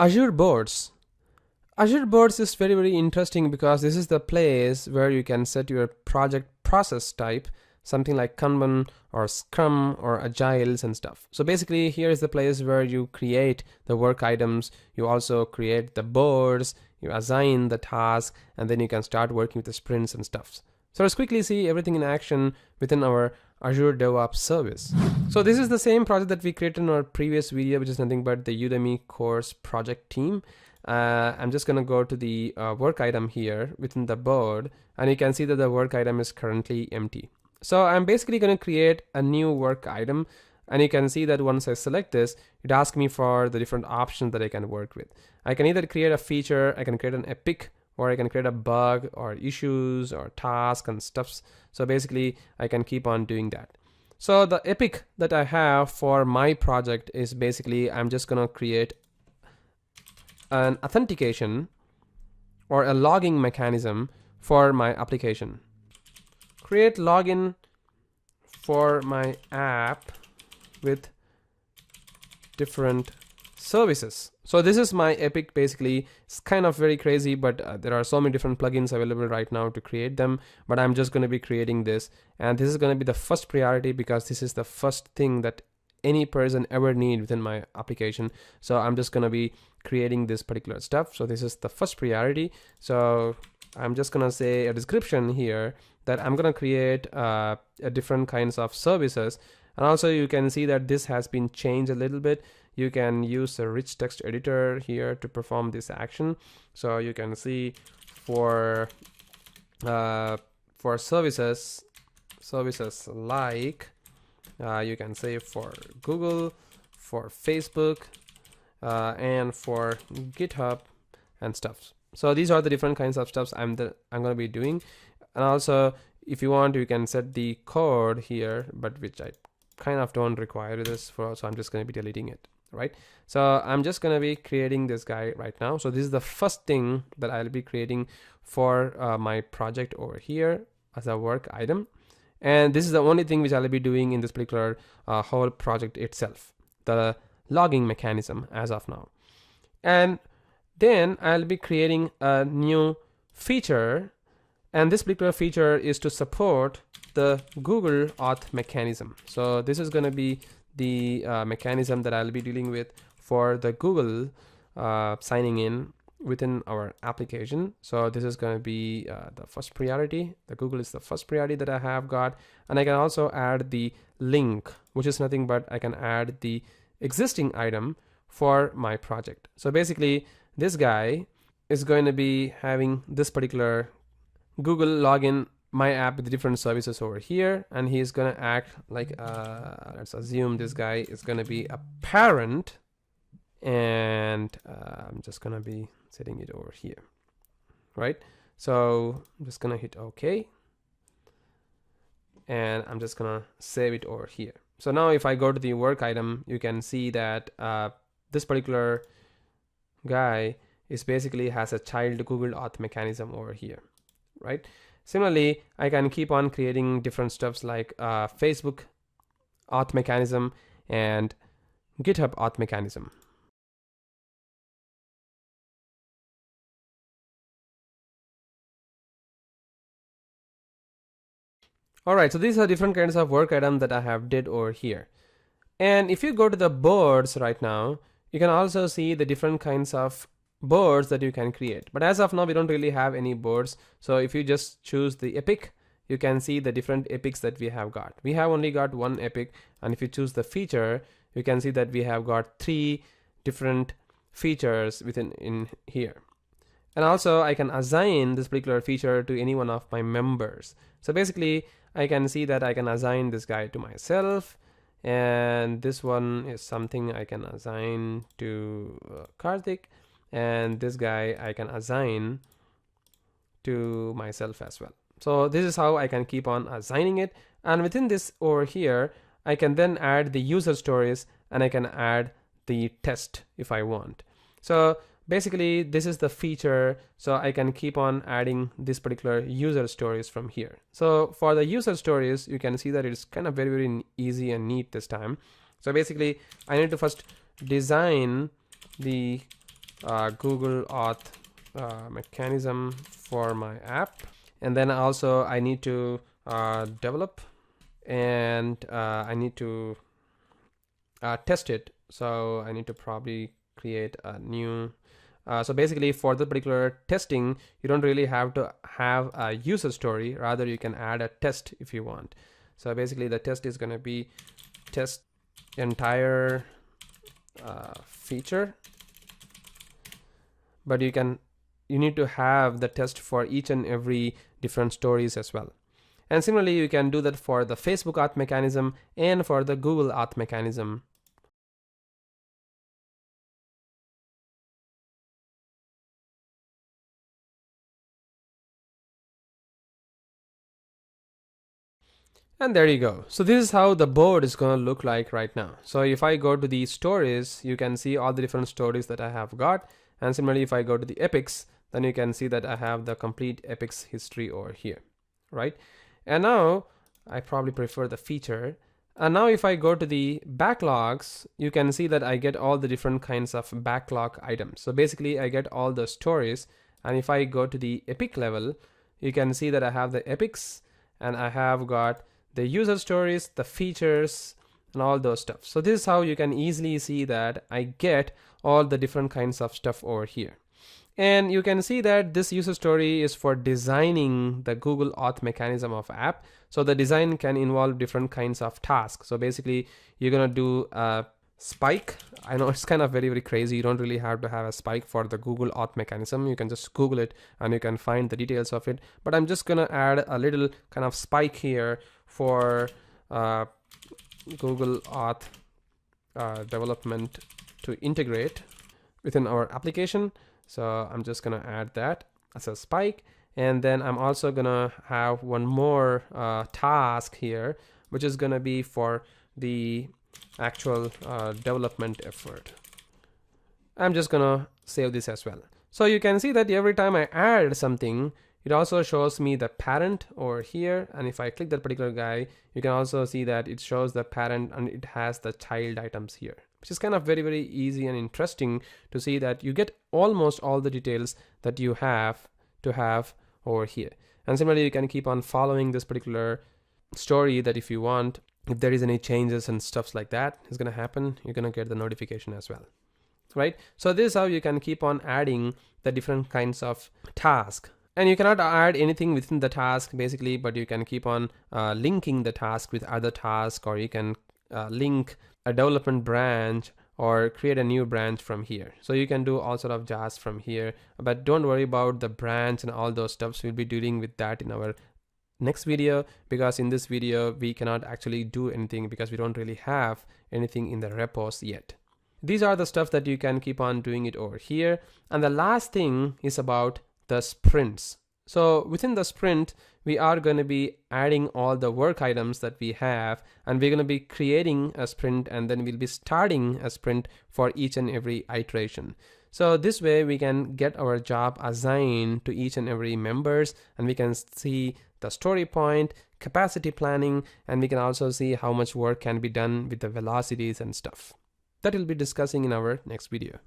Azure boards. Azure boards is very, very interesting because this is the place where you can set your project process type, something like Kanban or Scrum or Agiles and stuff. So basically here is the place where you create the work items, you also create the boards, you assign the task, and then you can start working with the sprints and stuff. So let's quickly see everything in action within our Azure DevOps service. So this is the same project that we created in our previous video, which is nothing but the Udemy course project team. I'm just going to go to the work item here within the board, and you can see that the work item is currently empty. So I'm basically going to create a new work item, and you can see that once I select this, it asks me for the different options that I can work with. I can either create a feature, I can create an epic, or I can create a bug or issues or task and stuffs. So basically I can keep on doing that. So the epic that I have for my project is basically I'm just going to create an authentication or a logging mechanism for my application. Create login for my app with different services. So this is my epic. Basically it's kind of very crazy, but there are so many different plugins available right now to create them, but I'm just going to be creating this, and this is going to be the first priority because this is the first thing that any person ever need within my application. So I'm just going to be creating this particular stuff. So this is the first priority. So I'm just going to say a description here that I'm going to create a different kinds of services. And also you can see that this has been changed a little bit. You can use a rich text editor here to perform this action. So you can see for services like you can say for Google, for Facebook, and for GitHub and stuff. So these are the different kinds of stuffs I'm going to be doing. And also if you want, you can set the code here, but which I kind of don't require this for, so I'm just going to be deleting it, right? So I'm just going to be creating this guy right now. So this is the first thing that I'll be creating for my project over here as a work item. And this is the only thing which I'll be doing in this particular whole project itself, the logging mechanism as of now. And then I'll be creating a new feature, and this particular feature is to support the Google auth mechanism. So this is going to be the mechanism that I'll be dealing with for the Google signing in within our application. So this is going to be the first priority. The Google is the first priority that I have got, and I can also add the link, which is nothing but I can add the existing item for my project. So basically this guy is going to be having this particular Google login my app with different services over here, and he's going to act like let's assume this guy is going to be a parent, and I'm just going to be setting it over here, right? So I'm just going to hit OK, and I'm just going to save it over here. So now if I go to the work item, you can see that this particular guy is basically has a child Google auth mechanism over here, right? Similarly, I can keep on creating different stuffs like Facebook auth mechanism and GitHub auth mechanism. Alright, so these are different kinds of work items that I have did over here. And if you go to the boards right now, you can also see the different kinds of boards that you can create. But as of now, we don't really have any boards. So if you just choose the epic, you can see the different epics that we have got. We have only got one epic, and if you choose the feature, you can see that we have got 3 different features in here. And also I can assign this particular feature to any one of my members. So basically I can see that I can assign this guy to myself, and this one is something I can assign to Karthik, and this guy I can assign to myself as well. So this is how I can keep on assigning it. And within this over here, I can then add the user stories, and I can add the test if I want. So basically this is the feature, so I can keep on adding this particular user stories from here. So for the user stories, you can see that it's kind of very, very easy and neat this time. So basically I need to first design the Google Auth mechanism for my app. And then also I need to develop, and I need to test it. So I need to probably create a new so basically for the particular testing, you don't really have to have a user story, rather you can add a test if you want. So basically the test is going to be test entire feature, but you need to have the test for each and every different stories as well. And similarly, you can do that for the Facebook auth mechanism and for the Google auth mechanism. And there you go. So this is how the board is going to look like right now. So if I go to the stories, you can see all the different stories that I have got. And similarly, if I go to the epics, then you can see that I have the complete epics history over here, right? And now I probably prefer the feature. And now if I go to the backlogs, you can see that I get all the different kinds of backlog items. So basically I get all the stories. And if I go to the epic level, you can see that I have the epics, and I have got the user stories, the features, and all those stuff. So this is how you can easily see that I get all the different kinds of stuff over here. And you can see that this user story is for designing the Google Auth mechanism of app. So the design can involve different kinds of tasks. So basically you're gonna do a spike. I know it's kind of very crazy. You don't really have to have a spike for the Google Auth mechanism. You can just Google it and you can find the details of it. But I'm just gonna add a little kind of spike here for Google Auth development to integrate within our application. So I'm just gonna add that as a spike, and then I'm also gonna have one more task here, which is gonna be for the actual development effort. I'm just gonna save this as well. So you can see that every time I add something, it also shows me the parent over here, and if I click that particular guy, you can also see that it shows the parent and it has the child items here, which is kind of very easy and interesting to see that you get almost all the details that you have to have over here. And similarly, you can keep on following this particular story, that if you want, if there is any changes and stuff like that is going to happen, you're going to get the notification as well, right? So this is how you can keep on adding the different kinds of tasks. And you cannot add anything within the task basically, but you can keep on linking the task with other tasks, or you can link a development branch or create a new branch from here. So you can do all sort of jazz from here, but don't worry about the branch and all those stuffs. We'll be dealing with that in our next video, because in this video we cannot actually do anything because we don't really have anything in the repos yet. These are the stuff that you can keep on doing it over here. And the last thing is about the sprints. So within the sprint, we are going to be adding all the work items that we have, and we're going to be creating a sprint, and then we'll be starting a sprint for each and every iteration. So this way we can get our job assigned to each and every members, and we can see the story point, capacity planning, and we can also see how much work can be done with the velocities and stuff. That we'll be discussing in our next video.